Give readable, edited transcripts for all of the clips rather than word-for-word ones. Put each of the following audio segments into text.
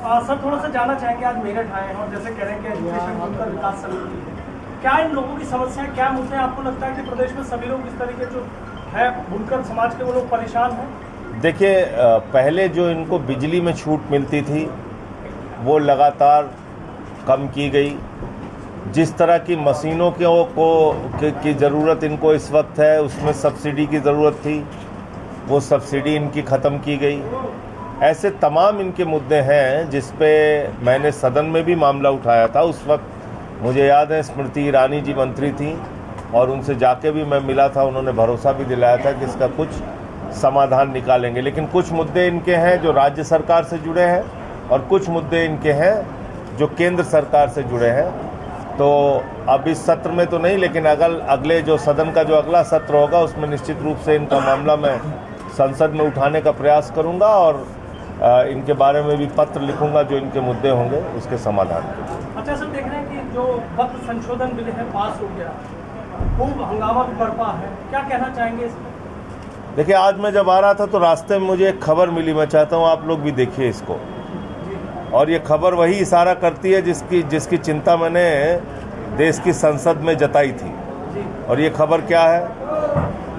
Sir थोड़ा सा जानना चाहेंगे, आज मेरठ आए हैं और जैसे कह रहे हैं कि एजुकेशन बुनकर विकास समिति है, क्या इन लोगों की समस्या है, क्या मुद्दे हैं? आपको लगता है कि प्रदेश में सभी लोग इस तरीके जो है बुनकर समाज के वो लोग परेशान हैं? देखिए, पहले जो इनको बिजली में छूट मिलती थी वो लगातार कम की गई। जिस तरह की मशीनों की ज़रूरत इनको इस वक्त है, उसमें सब्सिडी की ज़रूरत थी, वो सब्सिडी इनकी ख़त्म की गई। ऐसे तमाम इनके मुद्दे हैं जिस पे मैंने सदन में भी मामला उठाया था। उस वक्त मुझे याद है स्मृति ईरानी जी मंत्री थी और उनसे जाके भी मैं मिला था। उन्होंने भरोसा भी दिलाया था कि इसका कुछ समाधान निकालेंगे। लेकिन कुछ मुद्दे इनके हैं जो राज्य सरकार से जुड़े हैं और कुछ मुद्दे इनके हैं जो केंद्र सरकार से जुड़े हैं। तो अब इस सत्र में तो नहीं, लेकिन अगले जो सदन का जो अगला सत्र होगा उसमें निश्चित रूप से इनका मामला मैं संसद में उठाने का प्रयास करूंगा और इनके बारे में भी पत्र लिखूंगा जो इनके मुद्दे होंगे उसके समाधान के। अच्छा सर, देख रहे हैं कि जो वक्त संशोधन बिल है पास हो गया, खूब हंगामा भी बरपा है, क्या कहना चाहेंगे इसमें? देखिए, आज मैं जब आ रहा था तो रास्ते में मुझे एक खबर मिली, मैं चाहता हूँ आप लोग भी देखिए इसको। और ये खबर वही इशारा करती है जिसकी चिंता मैंने देश की संसद में जताई थी। और ये खबर क्या है?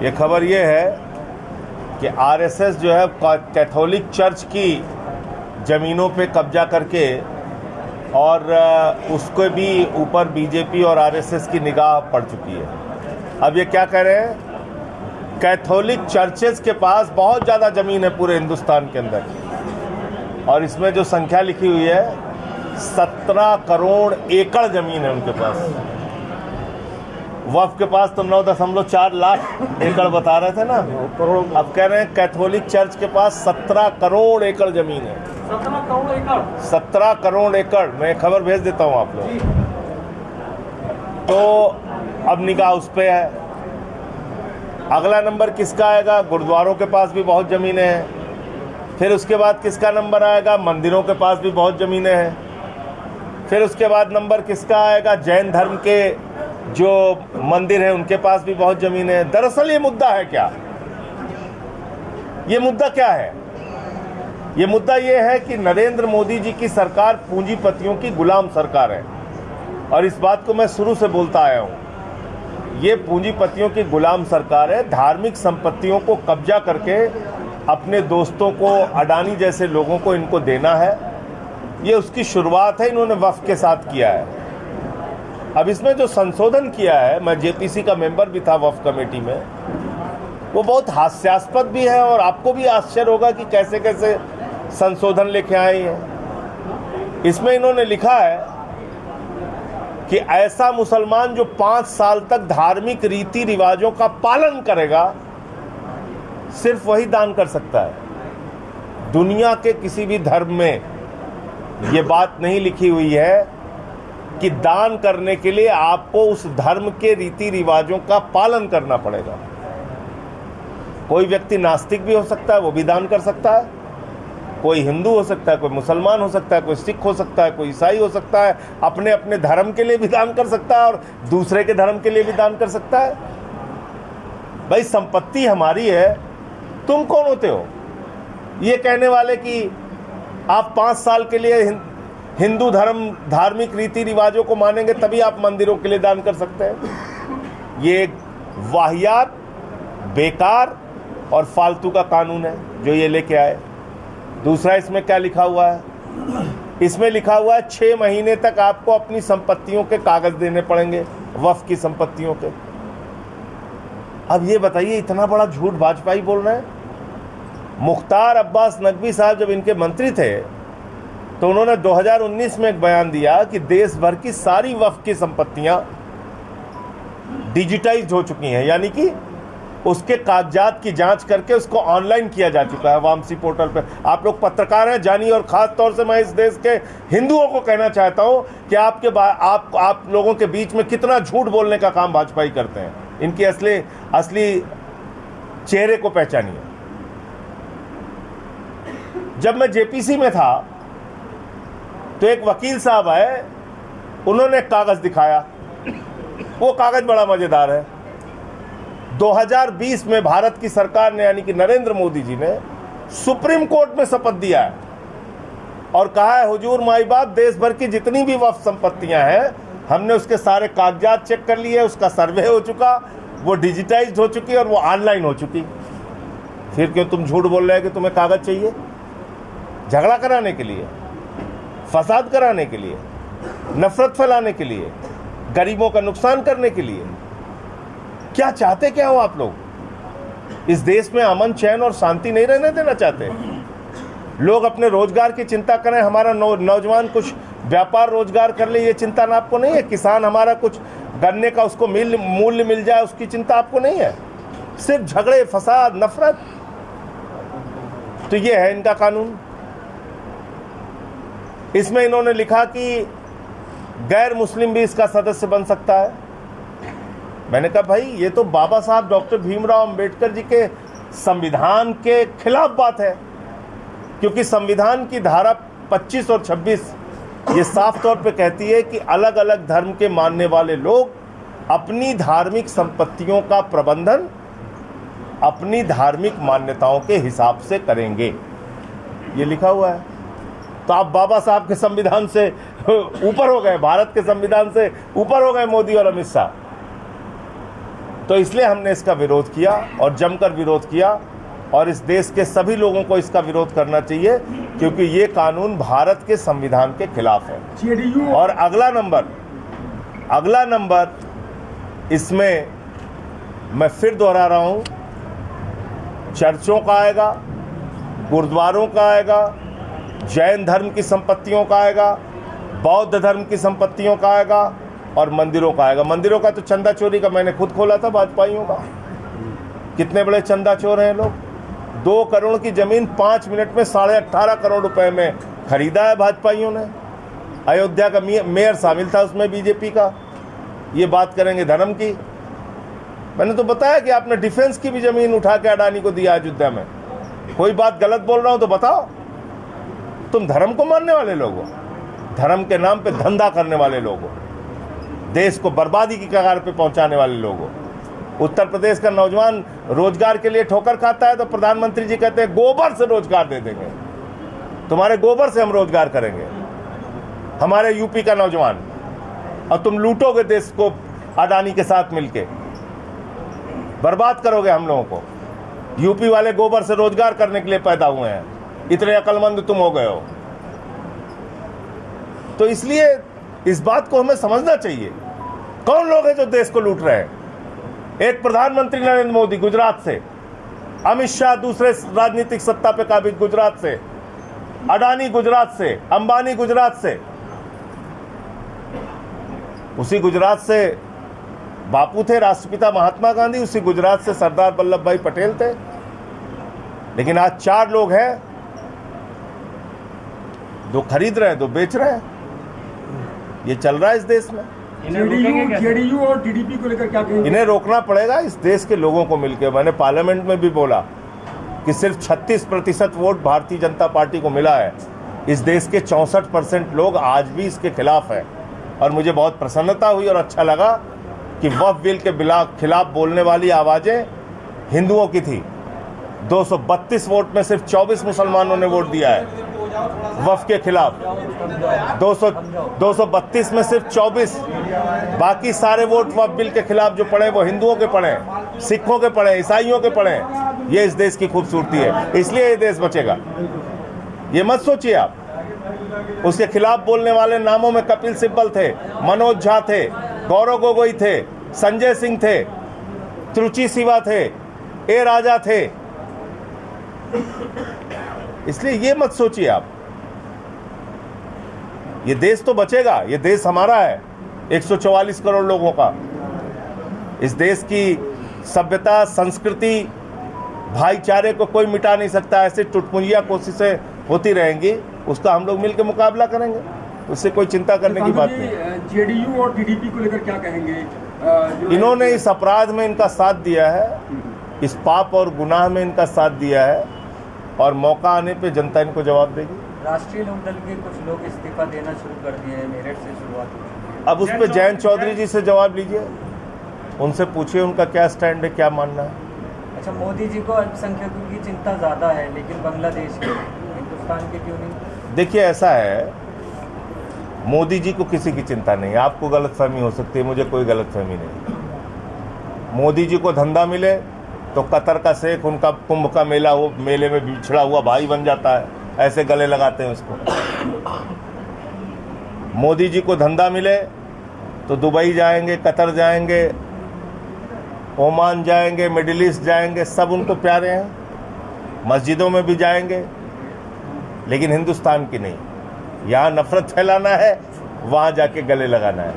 ये खबर ये है कि आरएसएस जो है कैथोलिक चर्च की ज़मीनों पे कब्जा करके और उसके भी ऊपर बीजेपी और आरएसएस की निगाह पड़ चुकी है। अब ये क्या कह रहे हैं? कैथोलिक चर्चेस के पास बहुत ज़्यादा ज़मीन है पूरे हिंदुस्तान के अंदर, और इसमें जो संख्या लिखी हुई है 17 करोड़ एकड़ ज़मीन है उनके पास। वक्फ के पास तो 9.4 लाख एकड़ बता रहे थे ना, अब कह रहे हैं कैथोलिक चर्च के पास 17 करोड़ एकड़ ज़मीन है। 17 करोड़ एकड़? 17 करोड़ एकड़। मैं खबर भेज देता हूँ आप लोग। तो अब निगाह उस पे है। अगला नंबर किसका आएगा? गुरुद्वारों के पास भी बहुत ज़मीनें हैं। फिर उसके बाद किसका नंबर आएगा? मंदिरों के पास भी बहुत ज़मीनें हैं। फिर उसके बाद नंबर किसका आएगा? जैन धर्म के जो मंदिर हैं उनके पास भी बहुत ज़मीनें हैं। दरअसल ये मुद्दा है क्या? ये मुद्दा क्या है? ये मुद्दा ये है कि नरेंद्र मोदी जी की सरकार पूंजीपतियों की गुलाम सरकार है, और इस बात को मैं शुरू से बोलता आया हूँ। ये पूंजीपतियों की गुलाम सरकार है। धार्मिक संपत्तियों को कब्जा करके अपने दोस्तों को, अडानी जैसे लोगों को इनको देना है। ये उसकी शुरुआत है, इन्होंने वक्फ के साथ किया है। अब इसमें जो संशोधन किया है, मैं जेपीसी का मेंबर भी था वक्फ कमेटी में, वो बहुत हास्यास्पद भी है और आपको भी आश्चर्य होगा कि कैसे कैसे संशोधन लेके आए हैं। इसमें इन्होंने लिखा है कि ऐसा मुसलमान जो 5 साल तक धार्मिक रीति रिवाजों का पालन करेगा सिर्फ वही दान कर सकता है। दुनिया के किसी भी धर्म में ये बात नहीं लिखी हुई है कि दान करने के लिए आपको उस धर्म के रीति रिवाजों का पालन करना पड़ेगा। कोई व्यक्ति नास्तिक भी हो सकता है, वो भी दान कर सकता है। कोई हिंदू हो सकता है, कोई मुसलमान हो सकता है, कोई सिख हो सकता है, कोई ईसाई हो सकता है। अपने अपने धर्म के लिए भी दान कर सकता है और दूसरे के धर्म के लिए भी दान कर सकता है। भाई, संपत्ति हमारी है, तुम कौन होते हो ये कहने वाले कि आप 5 साल के लिए हिंदू धर्म धार्मिक रीति रिवाजों को मानेंगे तभी आप मंदिरों के लिए दान कर सकते हैं। ये एक वाहियात, बेकार और फालतू का कानून है जो ये लेके आए। दूसरा, इसमें क्या लिखा हुआ है? इसमें लिखा हुआ है 6 महीने तक आपको अपनी संपत्तियों के कागज देने पड़ेंगे, वक्फ की संपत्तियों के। अब ये बताइए, इतना बड़ा झूठ वाजपेयी बोल रहे हैं। मुख्तार अब्बास नकवी साहब जब इनके मंत्री थे तो उन्होंने 2019 में एक बयान दिया कि देश भर की सारी वक्फ की संपत्तियां डिजिटाइज्ड हो चुकी हैं, यानी कि उसके कागजात की जांच करके उसको ऑनलाइन किया जा चुका है वामसी पोर्टल पे। आप लोग पत्रकार हैं, जानिए, और खास तौर से मैं इस देश के हिंदुओं को कहना चाहता हूं कि आप लोगों के बीच में कितना झूठ बोलने का काम वाजपेयी करते हैं। इनकी असली चेहरे को पहचानिए। जब मैं जेपीसी में था तो एक वकील साहब आए, उन्होंने एक कागज दिखाया। वो कागज बड़ा मजेदार है। 2020 में भारत की सरकार ने, यानी कि नरेंद्र मोदी जी ने, सुप्रीम कोर्ट में शपथ दिया है और कहा है हुजूर माई बाप देश भर की जितनी भी वक्फ संपत्तियां हैं हमने उसके सारे कागजात चेक कर लिए, उसका सर्वे हो चुका, वो डिजिटाइज्ड हो चुकी और वो ऑनलाइन हो चुकी। फिर क्यों तुम झूठ बोल रहे हैं कि तुम्हें कागज चाहिए? झगड़ा कराने के लिए, फसाद कराने के लिए, नफरत फैलाने के लिए, गरीबों का नुकसान करने के लिए। क्या चाहते क्या हो आप लोग? इस देश में अमन चैन और शांति नहीं रहने देना चाहते? लोग अपने रोजगार की चिंता करें, हमारा नौजवान कुछ व्यापार रोजगार कर ले, ये चिंता ना आपको नहीं है? किसान हमारा कुछ गन्ने का उसको मूल्य मिल जाए, उसकी चिंता आपको नहीं है? सिर्फ झगड़े, फसाद, नफरत। तो ये है इनका कानून। इसमें इन्होंने लिखा कि गैर मुस्लिम भी इसका सदस्य बन सकता है। मैंने कहा भाई ये तो बाबा साहब डॉक्टर भीमराव अंबेडकर जी के संविधान के खिलाफ बात है, क्योंकि संविधान की धारा 25 और 26 ये साफ तौर पे कहती है कि अलग अलग धर्म के मानने वाले लोग अपनी धार्मिक संपत्तियों का प्रबंधन अपनी धार्मिक मान्यताओं के हिसाब से करेंगे, ये लिखा हुआ है। तो आप बाबा साहब के संविधान से ऊपर हो गए, भारत के संविधान से ऊपर हो गए मोदी और अमित शाह। तो इसलिए हमने इसका विरोध किया और जमकर विरोध किया, और इस देश के सभी लोगों को इसका विरोध करना चाहिए, क्योंकि ये कानून भारत के संविधान के खिलाफ है। और अगला नंबर इसमें मैं फिर दोहरा रहा हूं, चर्चों का आएगा, गुरुद्वारों का आएगा, जैन धर्म की संपत्तियों का आएगा, बौद्ध धर्म की संपत्तियों का आएगा और मंदिरों का आएगा। मंदिरों का तो चंदा चोरी का मैंने खुद खोला था भाजपाइयों का। कितने बड़े चंदा चोर हैं लोग। 2 करोड़ की जमीन 5 मिनट में 18.5 करोड़ रुपए में खरीदा है भाजपाइयों ने। अयोध्या का मेयर शामिल था उसमें बीजेपी का। ये बात करेंगे धर्म की। मैंने तो बताया कि आपने डिफेंस की भी जमीन उठा के अडानी को दिया अयोध्या में। कोई बात गलत बोल रहा हूं तो बताओ। तुम धर्म को मानने वाले लोग हो, धर्म के नाम पे धंधा करने वाले लोग हो, देश को बर्बादी की कगार पे पहुंचाने वाले लोग हो। उत्तर प्रदेश का नौजवान रोजगार के लिए ठोकर खाता है तो प्रधानमंत्री जी कहते हैं गोबर से रोजगार दे देंगे, तुम्हारे गोबर से हम रोजगार करेंगे, हमारे यूपी का नौजवान। और तुम लूटोगे देश को अडानी के साथ मिलके, बर्बाद करोगे हम लोगों को। यूपी वाले गोबर से रोजगार करने के लिए पैदा हुए हैं, इतने अक्लमंद तुम हो गए हो। तो इसलिए इस बात को हमें समझना चाहिए, कौन लोग हैं जो देश को लूट रहे हैं। एक प्रधानमंत्री नरेंद्र मोदी गुजरात से, अमित शाह दूसरे राजनीतिक सत्ता पे काबिज गुजरात से, अडानी गुजरात से, अंबानी गुजरात से। उसी गुजरात से बापू थे, राष्ट्रपिता महात्मा गांधी, उसी गुजरात से सरदार वल्लभ भाई पटेल थे। लेकिन आज 4 लोग हैं, 2 खरीद रहे हैं, 2 बेच रहे हैं। ये चल रहा है इस देश में। जेडीयू और टीडीपी को लेकर क्या कहेंगे? इन्हें रोकना पड़ेगा, इस देश के लोगों को मिलकर। मैंने पार्लियामेंट में भी बोला कि सिर्फ 36% वोट भारतीय जनता पार्टी को मिला है। इस देश के 64% लोग आज भी इसके खिलाफ हैं। और मुझे बहुत प्रसन्नता हुई और अच्छा लगा कि वक्फ बिल के खिलाफ बोलने वाली आवाजें हिंदुओं की थी। 232 वोट में सिर्फ 24 मुसलमानों ने वोट दिया है वक्फ के खिलाफ। 232 में सिर्फ 24, बाकी सारे वोट वक्फ बिल के खिलाफ जो पड़े वो हिंदुओं के पड़े, सिखों के पड़े, ईसाइयों के पड़े। ये इस देश की खूबसूरती है, इसलिए ये देश बचेगा। ये मत सोचिए आप। उसके खिलाफ बोलने वाले नामों में कपिल सिब्बल थे, मनोज झा थे, गौरव गोगोई थे, संजय सिंह थे, त्रुचि सिवा थे, ए राजा थे। इसलिए ये मत सोचिए आप। ये देश तो बचेगा, ये देश हमारा है, 144 करोड़ लोगों का। इस देश की सभ्यता, संस्कृति, भाईचारे को कोई मिटा नहीं सकता। ऐसे टुटपुंजिया कोशिशें होती रहेंगी, उसका हम लोग मिलकर मुकाबला करेंगे, उससे कोई चिंता करने की बात नहीं। जेडीयू और टीडीपी को लेकर क्या कहेंगे? इन्होंने इस अपराध में इनका साथ दिया है, इस पाप और गुनाह में इनका साथ दिया है, और मौका आने पे जनता इनको जवाब देगी। राष्ट्रीय लोकदल के कुछ लोग इस्तीफा देना शुरू कर दिए हैं, मेरठ से शुरुआत हो चुकी है। अब उस पर जयंत चौधरी जी से जवाब लीजिए, उनसे पूछिए उनका क्या स्टैंड है, क्या मानना है। अच्छा, मोदी जी को अल्पसंख्यकों की चिंता ज़्यादा है, लेकिन बांग्लादेश की, हिंदुस्तान के क्यों नहीं? देखिए ऐसा है, मोदी जी को किसी की चिंता नहीं है। आपको गलतफहमी हो सकती है, मुझे कोई गलतफहमी नहीं। मोदी जी को धंधा मिले तो कतर का शेख उनका कुंभ का मेला हो, मेले में बिछड़ा हुआ भाई बन जाता है, ऐसे गले लगाते हैं उसको। मोदी जी को धंधा मिले तो दुबई जाएंगे, कतर जाएंगे, ओमान जाएंगे, मिडिल ईस्ट जाएंगे, सब उनको प्यारे हैं, मस्जिदों में भी जाएंगे, लेकिन हिंदुस्तान की नहीं। यहाँ नफरत फैलाना है, वहाँ जाके गले लगाना है।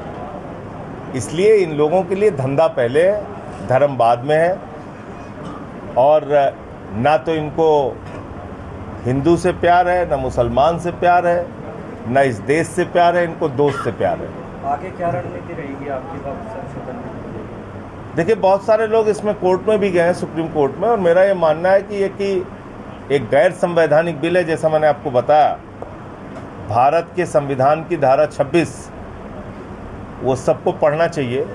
इसलिए इन लोगों के लिए धंधा पहले है, धर्म बाद में है। और ना तो इनको हिंदू से प्यार है, ना मुसलमान से प्यार है, ना इस देश से प्यार है, इनको दोस्त से प्यार है। आगे क्या रणनीति रहेगी आपकी बात संशोधन में? देखिए बहुत सारे लोग इसमें कोर्ट में भी गए हैं, सुप्रीम कोर्ट में, और मेरा ये मानना है कि एक गैर संवैधानिक बिल है। जैसा मैंने आपको बताया, भारत के संविधान की धारा 26 वो सबको पढ़ना चाहिए,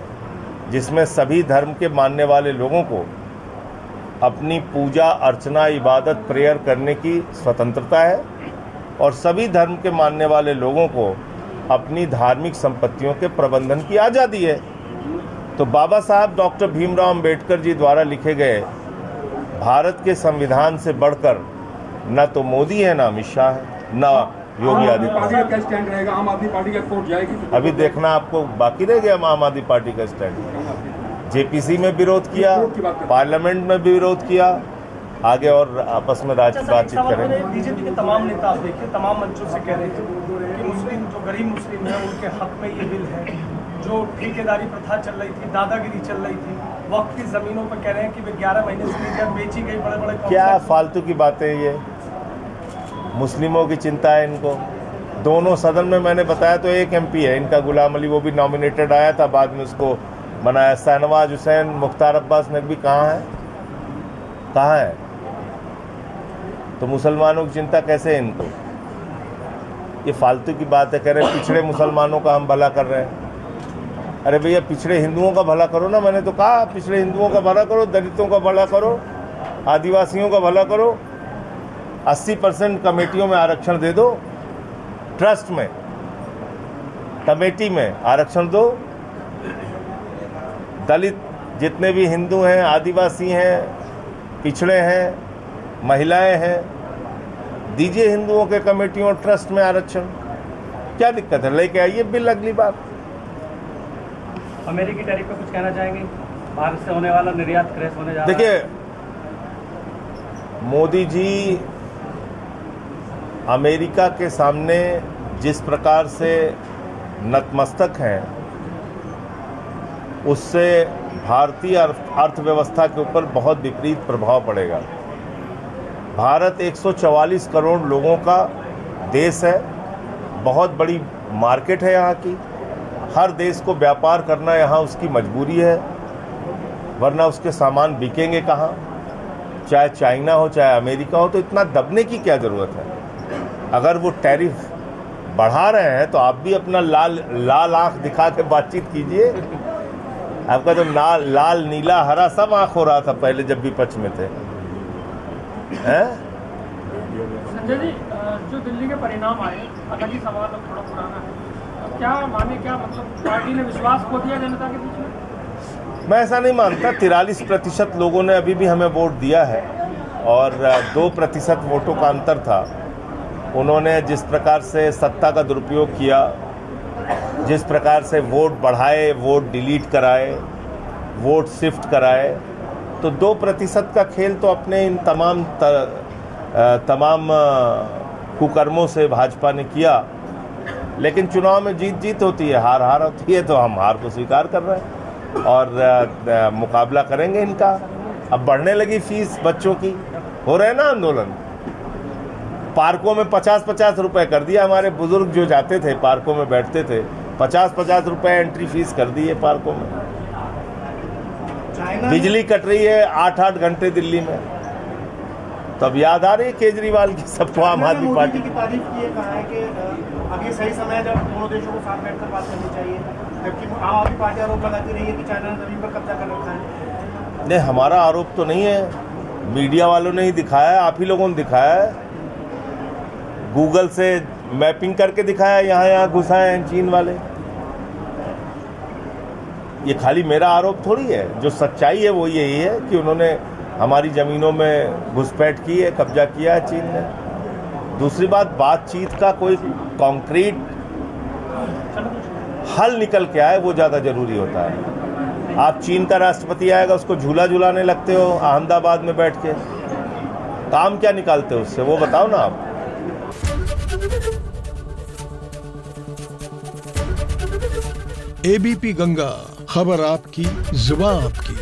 जिसमें सभी धर्म के मानने वाले लोगों को अपनी पूजा अर्चना इबादत प्रेयर करने की स्वतंत्रता है, और सभी धर्म के मानने वाले लोगों को अपनी धार्मिक संपत्तियों के प्रबंधन की आज़ादी है। तो बाबा साहब डॉक्टर भीमराव अंबेडकर जी द्वारा लिखे गए भारत के संविधान से बढ़कर न तो मोदी है, ना अमित शाह है, ना योगी आदित्यनाथ। पार्टी का क्या स्टैंड रहेगा? आम आदमी पार्टी का कोर्ट जाएगी? अभी देखना आपको बाकी रह गया आम आदमी पार्टी का स्टैंड। जेपीसी में विरोध किया, पार्लियामेंट में भी विरोध किया, आगे और आपस में बातचीत करेंगे। बीजेपी के तमाम नेता आप देखिए तमाम मंचों से कह रहे थे कि मुस्लिम जो गरीब मुस्लिम है उनके हक में ये बिल है। जो ठेकेदारी प्रथा चल रही थी, दादागिरी चल रही थी, वक्त की जमीनों पर कह रहे हैं कि वे 11 महीने से लेकर बेची गई, बड़े बड़े क्या फालतू की बातें ये। मुस्लिमों की चिंता है इनको। दोनों सदन में मैंने बताया तो एक एमपी है इनका, गुलाम अली, वो भी नॉमिनेटेड आया था, बाद में उसको बनाया। शाहनवाज हुसैन, मुख्तार अब्बास नकवी कहाँ है? तो मुसलमानों की चिंता कैसे है इनको? ये फालतू की बात है। कह रहे पिछड़े मुसलमानों का हम भला कर रहे हैं। अरे भैया पिछड़े हिंदुओं का भला करो ना। मैंने तो कहा पिछड़े हिंदुओं का भला करो, दलितों का भला करो, आदिवासियों का भला करो। 80% कमेटियों में आरक्षण दे दो, ट्रस्ट में, कमेटी में आरक्षण दो। दलित जितने भी हिंदू हैं, आदिवासी हैं, पिछड़े हैं, महिलाएं हैं, दीजिए हिंदुओं के कमेटियों ट्रस्ट में आरक्षण। क्या दिक्कत है? लेके आइए बिल अगली बार। अमेरिकी टैरिफ पे कुछ कहना चाहेंगे? भारत से होने वाला निर्यात क्रैश होने जा रहा है। देखिए मोदी जी अमेरिका के सामने जिस प्रकार से नतमस्तक हैं, उससे भारतीय अर्थव्यवस्था के ऊपर बहुत विपरीत प्रभाव पड़ेगा। भारत 144 करोड़ लोगों का देश है, बहुत बड़ी मार्केट है यहाँ की। हर देश को व्यापार करना यहाँ उसकी मजबूरी है, वरना उसके सामान बिकेंगे कहाँ? चाहे चाइना हो, चाहे अमेरिका हो। तो इतना दबने की क्या ज़रूरत है? अगर वो टैरिफ बढ़ा रहे हैं तो आप भी अपना लाल आँख दिखा के बातचीत कीजिए। आपका तो लाल नीला हरा सब आँख हो रहा था पहले जब विपक्ष में थे। संजय जी, जो दिल्ली के परिणाम आए, अलग ही सवाल अब थोड़ा पुराना है, अब क्या माने, क्या मतलब पार्टी ने विश्वास खो दिया जनता के बीच में? मैं ऐसा नहीं मानता। 43% लोगों ने अभी भी हमें वोट दिया है, और 2% वोटों का अंतर था। उन्होंने जिस प्रकार से सत्ता का दुरुपयोग किया, जिस प्रकार से वोट बढ़ाए, वोट डिलीट कराए, वोट शिफ्ट कराए, तो 2% का खेल तो अपने इन तमाम कुकर्मों से भाजपा ने किया। लेकिन चुनाव में जीत होती है, हार होती है, तो हम हार को स्वीकार कर रहे हैं और मुकाबला करेंगे इनका। अब बढ़ने लगी फीस बच्चों की, हो रहे ना आंदोलन। पार्कों में 50-50 रुपए कर दिया। हमारे बुजुर्ग जो जाते थे पार्कों में बैठते थे, 50-50 रुपए एंट्री फीस कर दी है पार्कों में। बिजली कट रही है 8-8 घंटे दिल्ली में। तो अब याद आ रही है केजरीवाल की सबको, आम आदमी पार्टी की तारीफ की है, कहा है कि अब ये सही समय है जब दोनों देशों को साथ बैठकर बात करनी चाहिए, जबकि आम आदमी पार्टी आरोप लगाती रही है कि चाइना ने जमीन पर कब्जा कर रखा है। नहीं, हमारा आरोप तो नहीं है, मीडिया वालों ने ही दिखाया है, आप ही लोगों ने दिखाया है। गूगल से मैपिंग करके दिखाया, यहाँ घुसाए हैं चीन वाले। ये खाली मेरा आरोप थोड़ी है, जो सच्चाई है वो यही है कि उन्होंने हमारी ज़मीनों में घुसपैठ की है, कब्जा किया है चीन ने। दूसरी बातचीत का कोई कॉन्क्रीट हल निकल के आए वो ज़्यादा जरूरी होता है। आप चीन का राष्ट्रपति आएगा उसको झूला झूलाने लगते हो अहमदाबाद में बैठ के, काम क्या निकालते हो उससे, वो बताओ ना आप। एबीपी गंगा, खबर आपकी, जुबान आपकी।